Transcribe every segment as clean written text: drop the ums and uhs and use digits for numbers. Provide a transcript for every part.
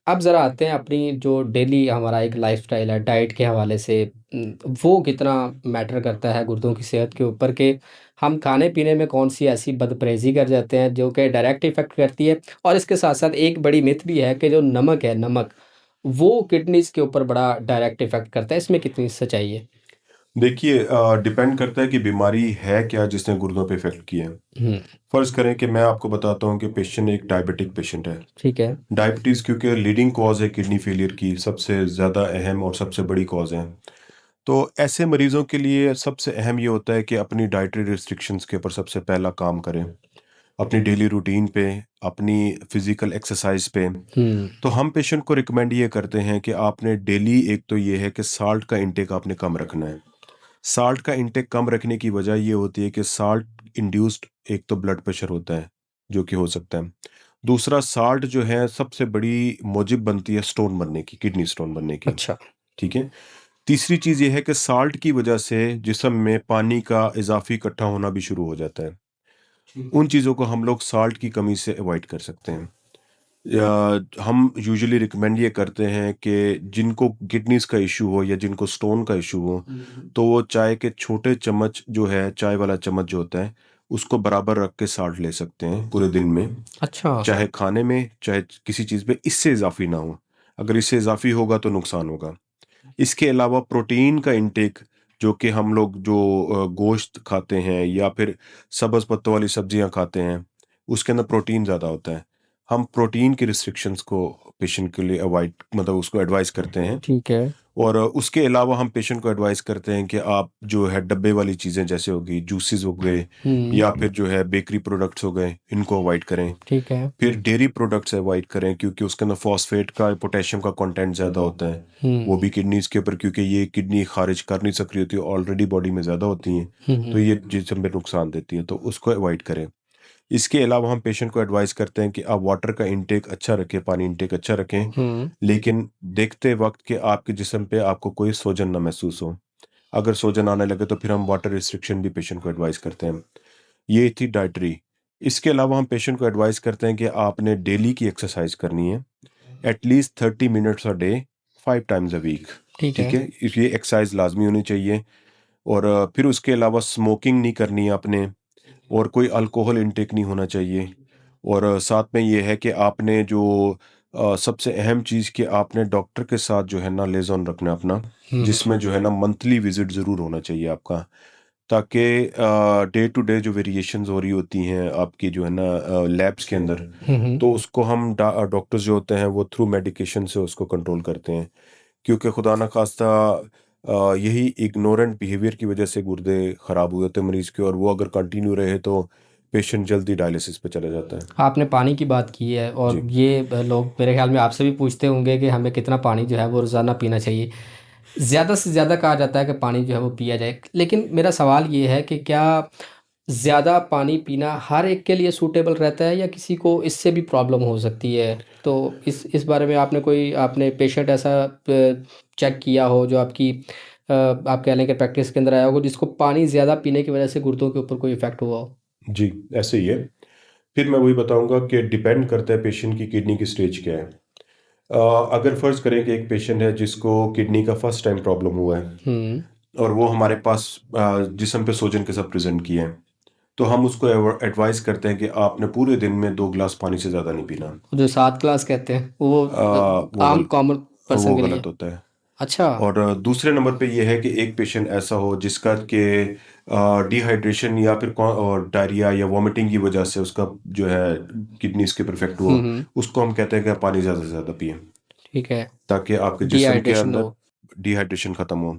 अब ज़रा आते हैं अपनी जो डेली हमारा एक लाइफ़स्टाइल है, डाइट के हवाले से वो कितना मैटर करता है गुर्दों की सेहत के ऊपर कि हम खाने-पीने में कौन-सी ऐसी बदपरहेज़ी कर जाते हैं जो कि डायरेक्ट इफ़ेक्ट करती है और इसके साथ-साथ एक बड़ी मिथ भी है कि जो नमक है, नमक, वो किडनीज़ के ऊपर बड़ा डायरेक्ट इफ़ेक्ट करता है, इसमें कितनी सच्चाई है? देखिए डिपेंड करता है कि बीमारी है क्या जिसने गुर्दों पे इफेक्ट किया है। हुँ, फर्ज करें कि मैं आपको बताता हूँ कि पेशेंट एक डायबिटिक पेशेंट है। ठीक है। डायबिटीज़ क्योंकि लीडिंग कॉज है किडनी फेलियर की, सबसे ज़्यादा अहम और सबसे बड़ी कॉज है। तो ऐसे मरीजों के लिए सबसे अहम ये होता है कि अपनी डाइटरी रिस्ट्रिक्शंस के ऊपर सबसे पहला काम करें, अपनी डेली रूटीन पे, अपनी फिजिकल एक्सरसाइज पे। हुँ, तो हम पेशेंट को रिकमेंड ये करते हैं कि आपने डेली, एक तो ये है कि साल्ट का इंटेक आपने कम रखना है। साल्ट का इंटेक कम रखने की वजह ये होती है कि साल्ट इंड्यूस्ड एक तो ब्लड प्रेशर होता है, जो कि हो सकता है। दूसरा, साल्ट जो है सबसे बड़ी मूजब बनती है स्टोन बनने की, किडनी स्टोन बनने की। अच्छा। ठीक है। तीसरी चीज़ ये है कि साल्ट की वजह से जिस्म में पानी का इजाफी इकट्ठा होना भी शुरू हो जाता है। उन चीज़ों को हम लोग साल्ट की कमी से अवॉइड कर सकते हैं। हम यूजुअली रिकमेंड ये करते हैं कि जिनको किडनीज का इशू हो या जिनको स्टोन का इशू हो, तो वो चाय के छोटे चम्मच जो है, चाय वाला चम्मच जो होता है, उसको बराबर रख के साल्ट ले सकते हैं पूरे दिन में। अच्छा, चाहे खाने में, चाहे किसी चीज़ पे, इससे इजाफी ना हो। अगर इससे इजाफी होगा तो नुकसान होगा। इसके अलावा प्रोटीन का इंटेक, जो कि हम लोग जो गोश्त खाते हैं या फिर सब्ज़ पत्तों वाली सब्जियां खाते हैं, उसके अंदर प्रोटीन ज़्यादा होता है। हम प्रोटीन की रिस्ट्रिक्शंस को पेशेंट के लिए अवॉइड, मतलब उसको एडवाइस करते हैं। ठीक है। और उसके अलावा हम पेशेंट को एडवाइस करते हैं कि आप जो है डब्बे वाली चीज़ें जैसे हो गई, जूसेस हो गए हुँ, या फिर जो है बेकरी प्रोडक्ट्स हो गए, इनको अवॉइड करें। ठीक है। फिर डेयरी प्रोडक्ट्स अवॉइड करें क्योंकि उसके अंदर फॉस्फेट का, पोटेशियम का कंटेंट ज़्यादा होता है। हुँ, वो भी किडनीज के ऊपर, क्योंकि ये किडनी खारिज कर नहीं सक रही होती, ऑलरेडी बॉडी में ज़्यादा होती हैं, हुँ, तो हुँ, ये जिस्म पे नुकसान देती है, तो उसको अवॉइड करें। इसके अलावा हम पेशेंट को एडवाइस करते हैं कि आप वाटर का इंटेक अच्छा रखें, पानी इंटेक अच्छा रखें, हुँ, लेकिन देखते वक्त कि आपके जिस्म पे आपको कोई सोजन ना महसूस हो। अगर सोजन आने लगे तो फिर हम वाटर रिस्ट्रिक्शन भी पेशेंट को एडवाइस करते हैं। ये थी डाइटरी। इसके अलावा हम पेशेंट को एडवाइस करते हैं कि आपने डेली की एक्सरसाइज करनी है, at least 30 minutes a day, 5 times a week. ठीक ठीक है। है, ये एक्सरसाइज लाजमी होनी चाहिए। और फिर उसके अलावा स्मोकिंग नहीं करनी है आपने, और कोई अल्कोहल इंटेक नहीं होना चाहिए। और साथ में ये है कि आपने जो सबसे अहम चीज़ कि आपने डॉक्टर के साथ जो है ना लेज़ॉन रखना है अपना, हुँ, हुँ, जिसमें जो है ना मंथली विजिट ज़रूर होना चाहिए आपका, ताकि डे टू डे जो वेरिएशंस हो रही होती हैं आपकी जो है ना लैब्स के अंदर, हुँ, हुँ। तो उसको हम डॉक्टर्स जो होते हैं वो थ्रू मेडिकेशन से उसको कंट्रोल करते हैं। क्योंकि खुदा ना खास्ता यही इग्नोरेंट बिहेवियर की वजह से गुर्दे ख़राब हुए होते हैं मरीज़ के, और वो अगर कंटिन्यू रहे तो पेशेंट जल्दी डायलिसिस पे चला जाता है। आपने पानी की बात की है और जी। ये लोग मेरे ख़्याल में आपसे भी पूछते होंगे कि हमें कितना पानी जो है वो रोज़ाना पीना चाहिए। ज़्यादा से ज़्यादा कहा जाता है कि पानी जो है वो पिया जाए। लेकिन मेरा सवाल ये है कि क्या ज़्यादा पानी पीना हर एक के लिए सूटेबल रहता है या किसी को इससे भी प्रॉब्लम हो सकती है? तो इस बारे में आपने पेशेंट ऐसा चेक किया हो जो आप कह लें कि प्रैक्टिस के अंदर आया होगा जिसको पानी ज़्यादा पीने की वज़ह से गुर्दों के ऊपर कोई इफ़ेक्ट हुआ हो? जी, ऐसे ही है। फिर मैं वही बताऊँगा कि डिपेंड करता है पेशेंट की किडनी की स्टेज क्या है। अगर फ़र्ज़ करें कि एक पेशेंट है जिसको किडनी का फर्स्ट टाइम प्रॉब्लम हुआ है, हुँ। और वो हमारे पास जिस्म पे सोजन के साथ प्रेज़ेंट किए हैं, तो हम उसको एडवाइस करते हैं कि आपने पूरे दिन में 2 गिलास पानी से ज़्यादा नहीं पीना। जो 7 क्लास कहते हैं, वो वो आम कॉमन पर्सन वो के लिए। गलत होता है। अच्छा, और दूसरे नंबर पे ये है कि एक पेशेंट ऐसा हो जिसका कि डिहाइड्रेशन या फिर और डायरिया या वॉमिटिंग की वजह से उसका जो है किडनीज के परफेक्ट हुँ, हुआ, हुँ, उसको हम कहते हैं कि आप पानी ज़्यादा से ज़्यादा पिए, ठीक है। ताकि आपके जिस्म के डिहाइड्रेशन अंदर हो। डिहाइड्रेशन ख़त्म हो।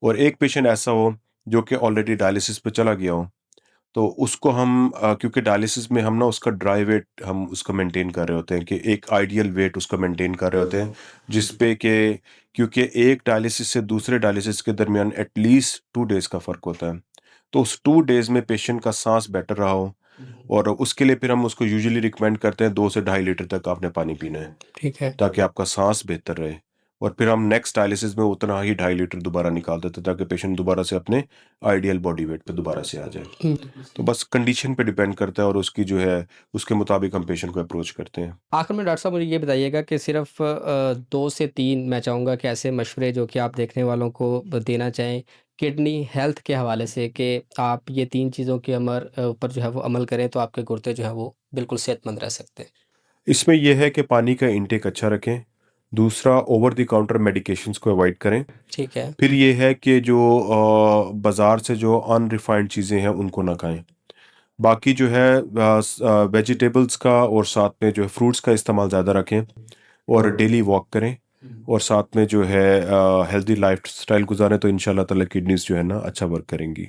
और एक पेशेंट ऐसा हो जो कि ऑलरेडी डायलिसिस पे चला गया हो, तो उसको हम क्योंकि डायलिसिस में हम ना उसका ड्राई वेट हम उसका मेंटेन कर रहे होते हैं, कि एक आइडियल वेट उसका मेंटेन कर रहे होते हैं, जिस पे कि क्योंकि एक डायलिसिस से दूसरे डायलिसिस के दरमियान एटलीस्ट 2 डेज़ का फ़र्क होता है। तो उस 2 डेज़ में पेशेंट का सांस बेटर रहा हो, और उसके लिए फिर हम उसको यूजुअली रिकमेंड करते हैं 2 से 2.5 लीटर तक आपने पानी पीना है, ठीक है। ताकि आपका सांस बेहतर रहे। और फिर हम नेक्स्ट डायलिसिस में उतना ही 2.5 लीटर दोबारा निकाल देते ताकि पेशेंट दोबारा से अपने आइडियल बॉडी वेट पे दोबारा से आ जाए। तो बस कंडीशन पे डिपेंड करता है और उसकी जो है उसके मुताबिक हम पेशेंट को अप्रोच करते हैं। आखिर में डॉक्टर साहब मुझे ये बताइएगा कि सिर्फ 2 से 3 मैं चाहूँगा कि ऐसे मशवरे जो कि आप देखने वालों को देना चाहें किडनी हेल्थ के हवाले से कि आप ये 3 चीज़ों के ऊपर जो है वो अमल करें तो आपके गुर्दे जो हैं वो बिल्कुल सेहतमंद रह सकते हैं। इसमें यह है कि पानी का इंटेक अच्छा रखें, दूसरा ओवर द काउंटर मेडिकेशंस को अवॉइड करें, ठीक है। फिर ये है कि जो बाज़ार से जो अनरिफाइंड चीज़ें हैं उनको ना खाएं। बाकी जो है वेजिटेबल्स का और साथ में जो है फ्रूट्स का इस्तेमाल ज़्यादा रखें और डेली वॉक करें और साथ में जो है हेल्दी लाइफ स्टाइल गुजारें तो इंशाल्लाह ताला किडनीज जो है ना अच्छा वर्क करेंगी।